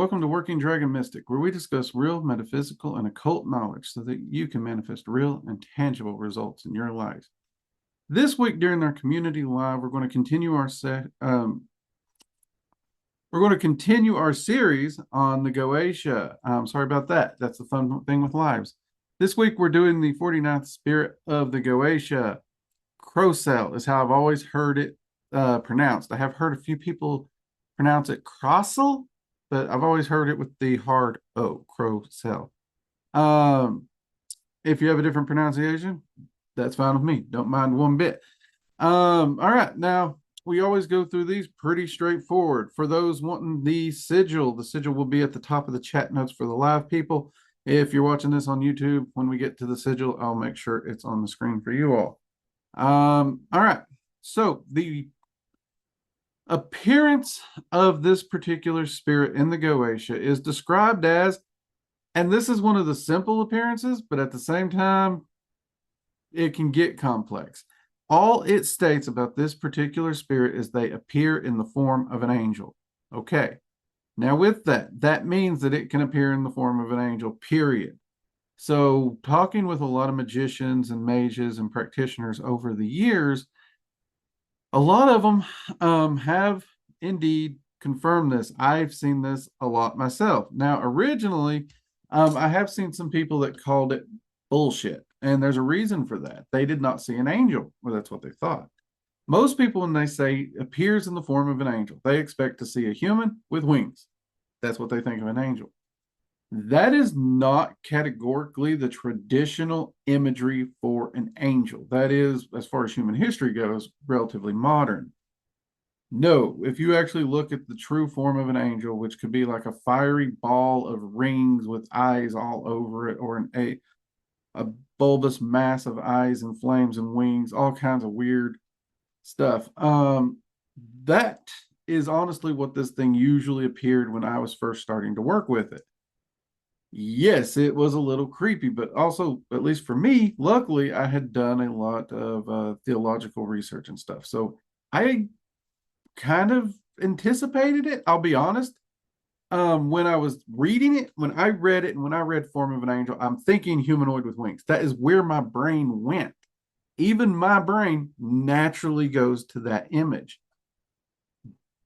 Welcome to Working Dragon Mystic, where we discuss real metaphysical and occult knowledge so that you can manifest real and tangible results in your life. This week during our community live, we're going to continue our series on the Goetia. Sorry about that. That's the fun thing with lives. This week we're doing the 49th spirit of the Goetia. Crocell is how I've always heard it pronounced. I have heard a few people pronounce it Crocell, but I've always heard it with the hard O, Crocell. If you have a different pronunciation, that's fine with me. Don't mind one bit. All right. Now, we always go through these pretty straightforward. For those wanting the sigil will be at the top of the chat notes for the live people. If you're watching this on YouTube, when we get to the sigil, I'll make sure it's on the screen for you all. All right. So the appearance of this particular spirit in the Goetia is described as, and this is one of the simple appearances, but at the same time, it can get complex. All it states about this particular spirit is they appear in the form of an angel. Okay. Now with that means that it can appear in the form of an angel, period. So talking with a lot of magicians and mages and practitioners over the years, a lot of them have indeed confirmed this. I've seen this a lot myself. Now, originally, I have seen some people that called it bullshit, and there's a reason for that. They did not see an angel, or that's what they thought. Most people, when they say appears in the form of an angel, they expect to see a human with wings. That's what they think of an angel. That is not categorically the traditional imagery for an angel. That is, as far as human history goes, relatively modern. No, if you actually look at the true form of an angel, which could be like a fiery ball of rings with eyes all over it, or a bulbous mass of eyes and flames and wings, all kinds of weird stuff. That is honestly what this thing usually appeared when I was first starting to work with it. Yes, it was a little creepy, but also, at least for me, luckily, I had done a lot of theological research and stuff. So I kind of anticipated it, I'll be honest. When I was reading it, when I read it, and when I read Form of an Angel, I'm thinking humanoid with wings. That is where my brain went. Even my brain naturally goes to that image.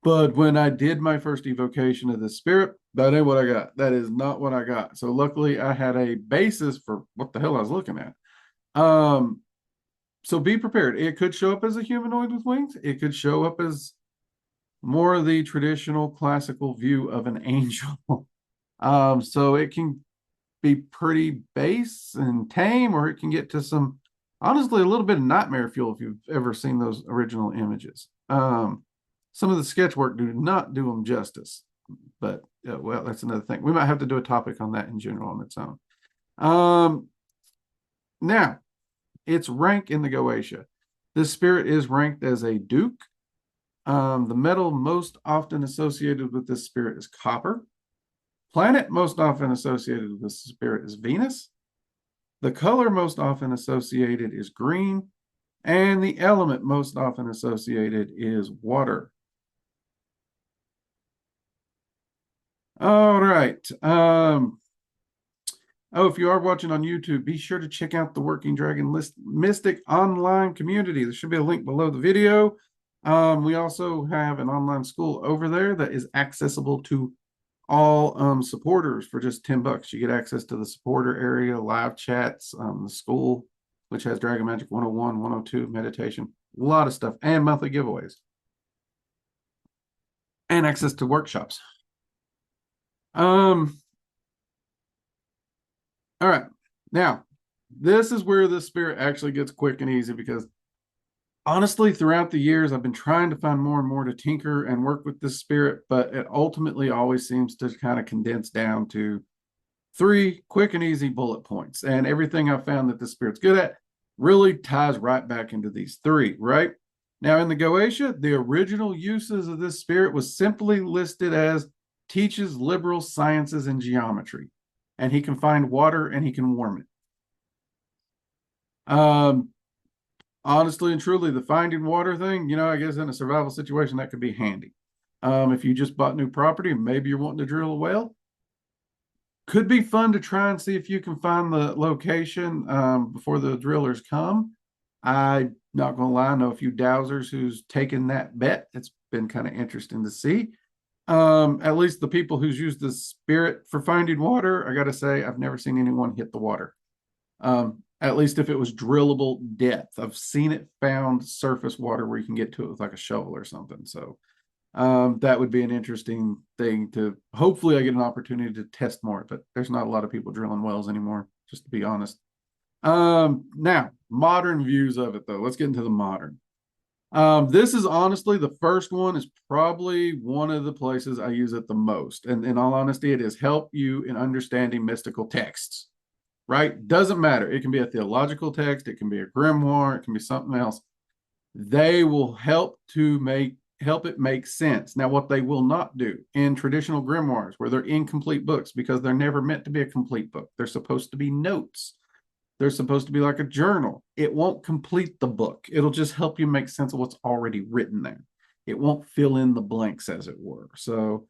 But when I did my first evocation of the spirit, that ain't what I got. That is not what I got. So luckily I had a basis for what the hell I was looking at. So be prepared. It could show up as a humanoid with wings. It could show up as more of the traditional classical view of an angel. So it can be pretty base and tame, or it can get to some, honestly, a little bit of nightmare fuel if you've ever seen those original images. Some of the sketch work do not do them justice, but well, that's another thing. We might have to do a topic on that in general on its own. Now, its rank in the Goetia. This spirit is ranked as a duke. The metal most often associated with this spirit is copper. Planet most often associated with this spirit is Venus. The color most often associated is green. And the element most often associated is water. All right. If you are watching on YouTube, be sure to check out the Working Dragon Mystic online community. There should be a link below the video. We also have an online school over there that is accessible to all supporters for just $10. You get access to the supporter area, live chats, the school, which has Dragon Magic 101, 102, meditation, a lot of stuff, and monthly giveaways, and access to workshops. All right. Now, this is where the spirit actually gets quick and easy, because honestly, throughout the years, I've been trying to find more and more to tinker and work with this spirit, but it ultimately always seems to kind of condense down to 3 quick and easy bullet points. And everything I've found that the spirit's good at really ties right back into these 3, right? Now, in the Goetia, the original uses of this spirit was simply listed as teaches liberal sciences and geometry, and he can find water and he can warm it. Honestly and truly, the finding water thing, I guess in a survival situation, that could be handy. If you just bought new property and maybe you're wanting to drill a well, could be fun to try and see if you can find the location before the drillers come. I'm not going to lie, I know a few dowsers who's taken that bet. It's been kind of interesting to see. At least the people who's used the spirit for finding water, I got to say, I've never seen anyone hit the water. At least if it was drillable depth. I've seen it found surface water where you can get to it with like a shovel or something. So that would be an interesting thing to, hopefully I get an opportunity to test more, but there's not a lot of people drilling wells anymore, just to be honest. Now, modern views of it though. Let's get into the modern. This is honestly the first one is probably one of the places I use it the most. And in all honesty, it is help you in understanding mystical texts, right? Doesn't matter. It can be a theological text, it can be a grimoire, it can be something else. They will help it make sense. Now, what they will not do in traditional grimoires, where they're incomplete books, because they're never meant to be a complete book. They're supposed to be notes. They're supposed to be like a journal. It won't complete the book. It'll just help you make sense of what's already written there. It won't fill in the blanks, as it were. So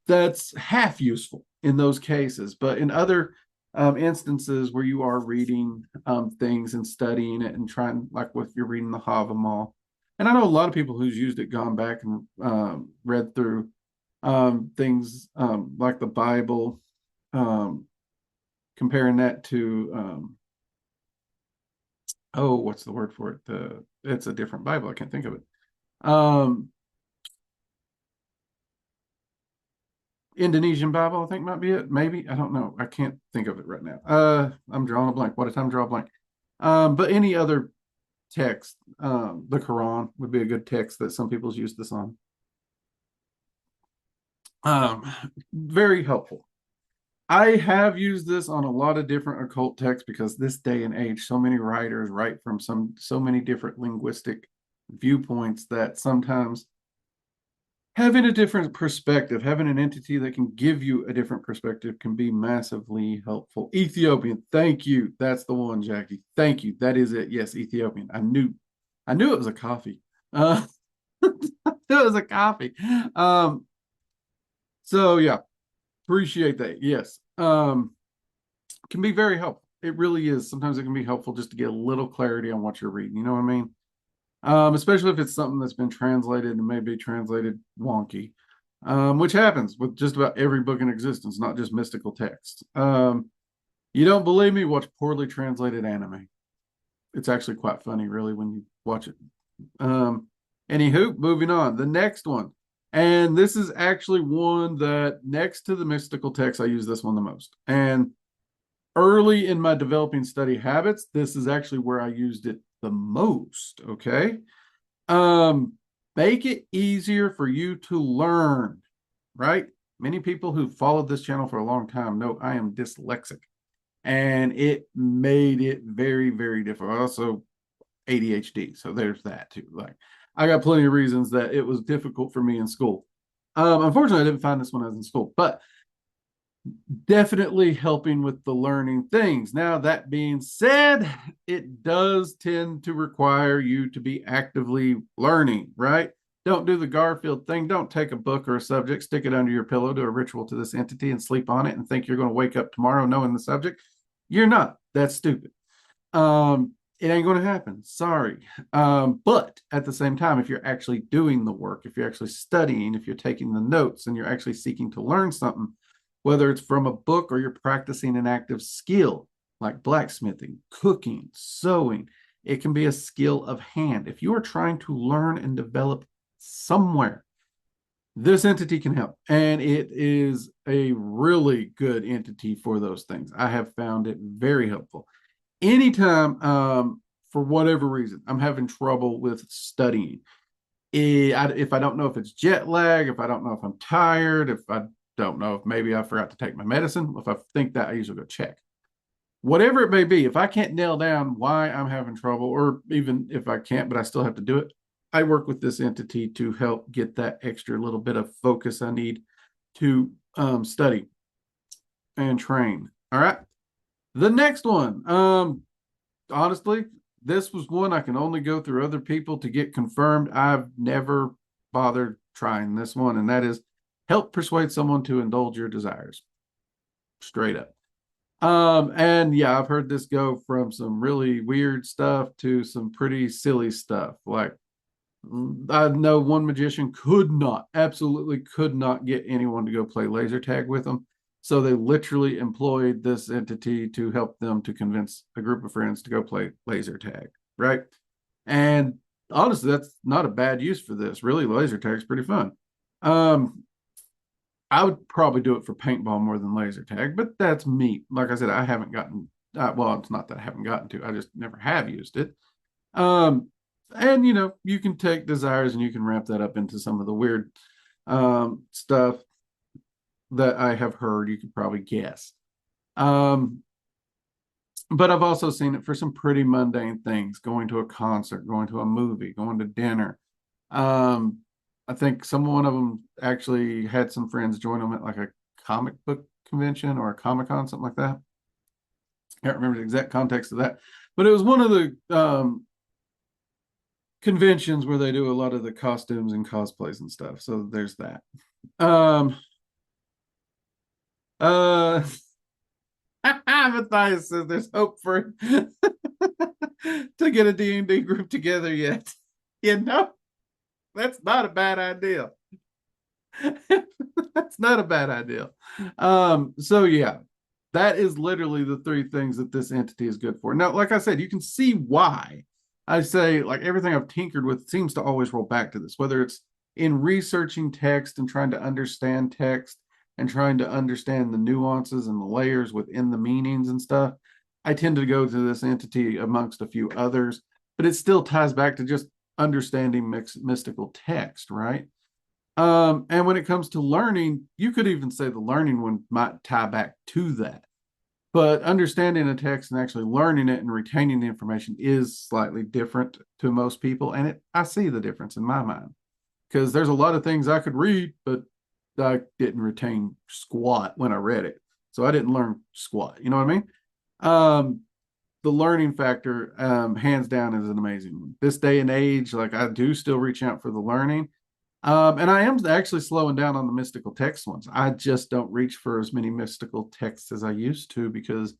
that's half useful in those cases. But in other instances where you are reading things and studying it and trying, like if you're reading the Havamal, and I know a lot of people who's used it, gone back and read through things like the Bible, comparing that to what's the word for it? It's a different Bible. I can't think of it. Indonesian Bible, I think might be it. Maybe. I don't know. I can't think of it right now. I'm drawing a blank. What a time to draw a blank. But any other text, the Quran would be a good text that some people's use this on. Very helpful. I have used this on a lot of different occult texts because this day and age, so many writers write from so many different linguistic viewpoints that sometimes having a different perspective, having an entity that can give you a different perspective can be massively helpful. Ethiopian, thank you. That's the one, Jackie. Thank you. That is it. Yes, Ethiopian. I knew it was a coffee. It was a coffee. So yeah, appreciate that. Yes. Can be very helpful. It really is. Sometimes it can be helpful just to get a little clarity on what you're reading. You know what I mean? Especially if it's something that's been translated and maybe translated wonky, which happens with just about every book in existence, not just mystical texts. You don't believe me? Watch poorly translated anime. It's actually quite funny, really, when you watch it. Anywho, moving on. The next one. And this is actually one that next to the mystical text, I use this one the most. And early in my developing study habits, this is actually where I used it the most. Okay. Make it easier for you to learn, right? Many people who followed this channel for a long time know I am dyslexic, and it made it very, very difficult. Also, ADHD. So there's that too. Like, I got plenty of reasons that it was difficult for me in school. Unfortunately, I didn't find this when I was in school, but definitely helping with the learning things. Now, that being said, it does tend to require you to be actively learning, right? Don't do the Garfield thing. Don't take a book or a subject, stick it under your pillow, do a ritual to this entity and sleep on it and think you're going to wake up tomorrow knowing the subject. You're not. That's stupid. It ain't going to happen. Sorry. But at the same time, if you're actually doing the work, if you're actually studying, if you're taking the notes and you're actually seeking to learn something, whether it's from a book or you're practicing an active skill like blacksmithing, cooking, sewing, it can be a skill of hand. If you are trying to learn and develop somewhere, this entity can help. And it is a really good entity for those things. I have found it very helpful. Anytime, for whatever reason, I'm having trouble with studying. If I don't know if it's jet lag, if I don't know if I'm tired, if I don't know if maybe I forgot to take my medicine, if I think that, I usually go check. Whatever it may be, if I can't nail down why I'm having trouble, or even if I can't, but I still have to do it, I work with this entity to help get that extra little bit of focus I need to study and train. All right. The next one, honestly, this was one I can only go through other people to get confirmed. I've never bothered trying this one, and that is help persuade someone to indulge your desires. Straight up. And yeah, I've heard this go from some really weird stuff to some pretty silly stuff. Like, I know one magician absolutely could not get anyone to go play laser tag with them. So they literally employed this entity to help them to convince a group of friends to go play laser tag, right? And honestly, that's not a bad use for this. Really, laser tag is pretty fun. I would probably do it for paintball more than laser tag, but that's me. Like I said, I haven't gotten, well, it's not that I haven't gotten to, I just never have used it. Um, and you can take desires and you can ramp that up into some of the weird stuff that I have heard. You could probably guess. Um, but I've also seen it for some pretty mundane things, going to a concert, going to a movie, going to dinner. Um, I think one of them actually had some friends join them at like a comic book convention or a Comic-Con, something like that. I can't remember the exact context of that, but it was one of the conventions where they do a lot of the costumes and cosplays and stuff. So there's that. Uh Matthias says there's hope for to get a D&D group together yet. That's not a bad idea. That's not a bad idea. So yeah, that is literally the three things that this entity is good for. Now, like I said, you can see why I say, like, everything I've tinkered with seems to always roll back to this, whether it's in researching text and trying to understand text and trying to understand the nuances and the layers within the meanings and stuff. I tend to go to this entity amongst a few others, but it still ties back to just understanding mystical text, right? And when it comes to learning, you could even say the learning one might tie back to that. But understanding a text and actually learning it and retaining the information is slightly different to most people. And I see the difference in my mind because there's a lot of things I could read, but I didn't retain squat when I read it. So I didn't learn squat. You know what I mean? The learning factor, hands down, is an amazing one. This day and age, like, I do still reach out for the learning. And I am actually slowing down on the mystical text ones. I just don't reach for as many mystical texts as I used to, because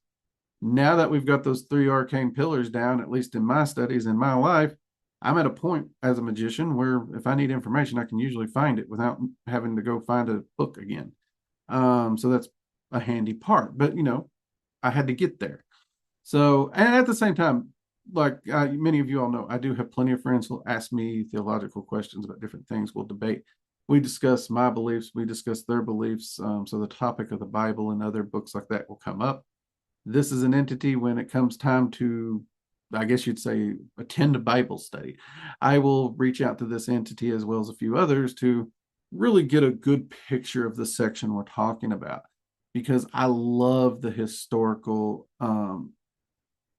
now that we've got those 3 arcane pillars down, at least in my studies, in my life, I'm at a point as a magician where if I need information, I can usually find it without having to go find a book again. So that's a handy part. But, I had to get there. So, and at the same time, like many of you all know, I do have plenty of friends who ask me theological questions about different things. We'll debate. We discuss my beliefs. We discuss their beliefs. So the topic of the Bible and other books like that will come up. This is an entity when it comes time to, I guess you'd say, attend a Bible study. I will reach out to this entity as well as a few others to really get a good picture of the section we're talking about, because I love the historical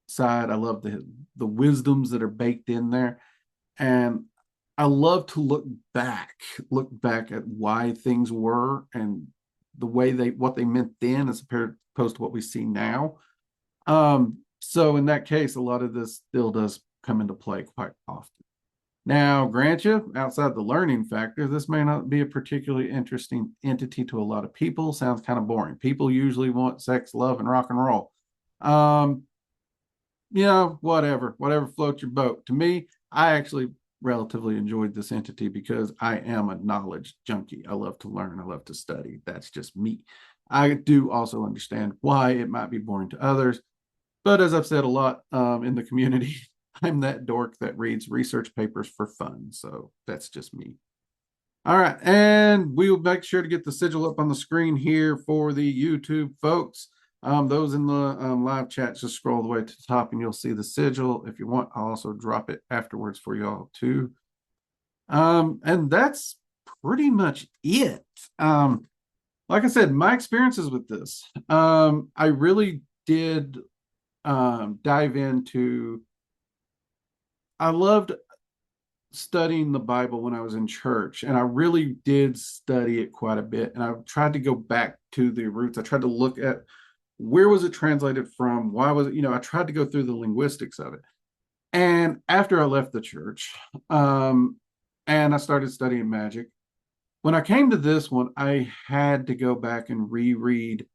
side. I love the wisdoms that are baked in there, and I love to look back at why things were and the way what they meant then as opposed to what we see now. So in that case, a lot of this still does come into play quite often. Now, grant you, outside the learning factor, this may not be a particularly interesting entity to a lot of people. Sounds kind of boring. People usually want sex, love, and rock and roll. Whatever floats your boat. To me, I actually relatively enjoyed this entity because I am a knowledge junkie. I love to learn. I love to study. That's just me. I do also understand why it might be boring to others. But as I've said a lot in the community, I'm that dork that reads research papers for fun. So that's just me. All right. And we'll make sure to get the sigil up on the screen here for the YouTube folks. Those in the live chat, just scroll the way to the top and you'll see the sigil. If you want, I'll also drop it afterwards for y'all too. And that's pretty much it. Like I said, my experiences with this, I really did dive into. I loved studying the Bible when I was in church, and I really did study it quite a bit. And I tried to go back to the roots. I tried to look at where was it translated from? Why was it, I tried to go through the linguistics of it. And after I left the church, and I started studying magic, when I came to this one, I had to go back and reread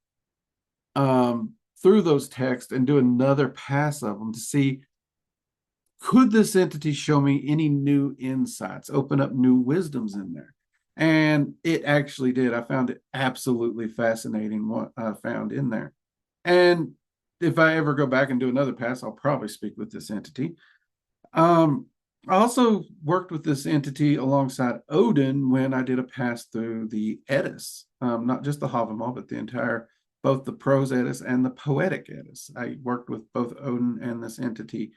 through those texts and do another pass of them to see, could this entity show me any new insights, open up new wisdoms in there? And it actually did. I found it absolutely fascinating what I found in there. And if I ever go back and do another pass, I'll probably speak with this entity. I also worked with this entity alongside Odin when I did a pass through the Edis, not just the Havamal, but the entire, both the prose Edis and the poetic Edis. I worked with both Odin and this entity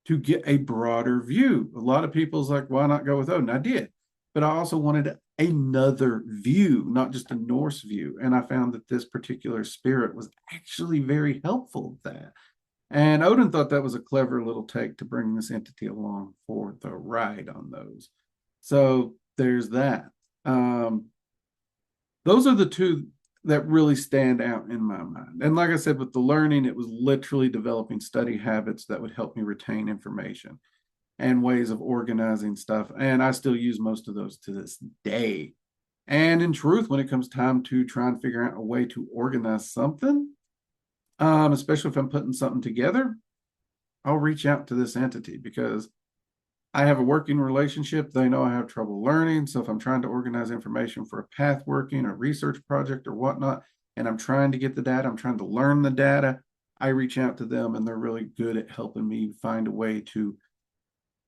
to get a broader view. A lot of people's like, why not go with Odin? I did, but I also wanted another view, not just a Norse view. And I found that this particular spirit was actually very helpful with that. And Odin thought that was a clever little take to bring this entity along for the ride on those. So there's that. Those are the two that really stand out in my mind. And like I said, with the learning, it was literally developing study habits that would help me retain information and ways of organizing stuff. And I still use most of those to this day. And in truth, when it comes time to try and figure out a way to organize something, especially if I'm putting something together, I'll reach out to this entity because I have a working relationship. They know I have trouble learning. So if I'm trying to organize information for a path working or research project or whatnot, and I'm trying to get the data, I'm trying to learn the data, I reach out to them and they're really good at helping me find a way to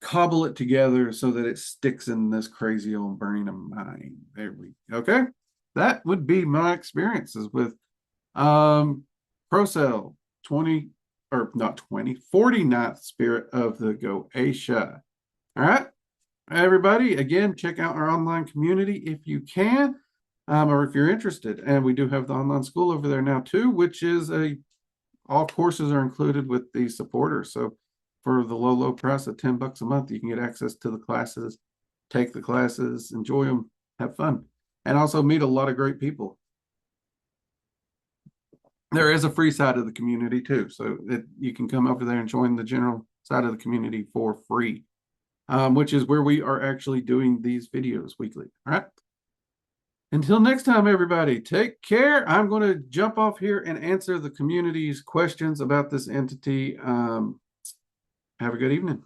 cobble it together so that it sticks in this crazy old brain of mine. There we go. Okay. That would be my experiences with Crocell 20, or not 20, 49th Spirit of the Goetia. All right, everybody, again, check out our online community if you can, or if you're interested. And we do have the online school over there now too, which is all courses are included with the supporters. So for the low price of $10 a month, you can get access to the classes, take the classes, enjoy them, have fun, and also meet a lot of great people. There is a free side of the community too, so you can come over there and join the general side of the community for free, which is where we are actually doing these videos weekly. All right. Until next time, everybody, take care. I'm going to jump off here and answer the community's questions about this entity. Have a good evening.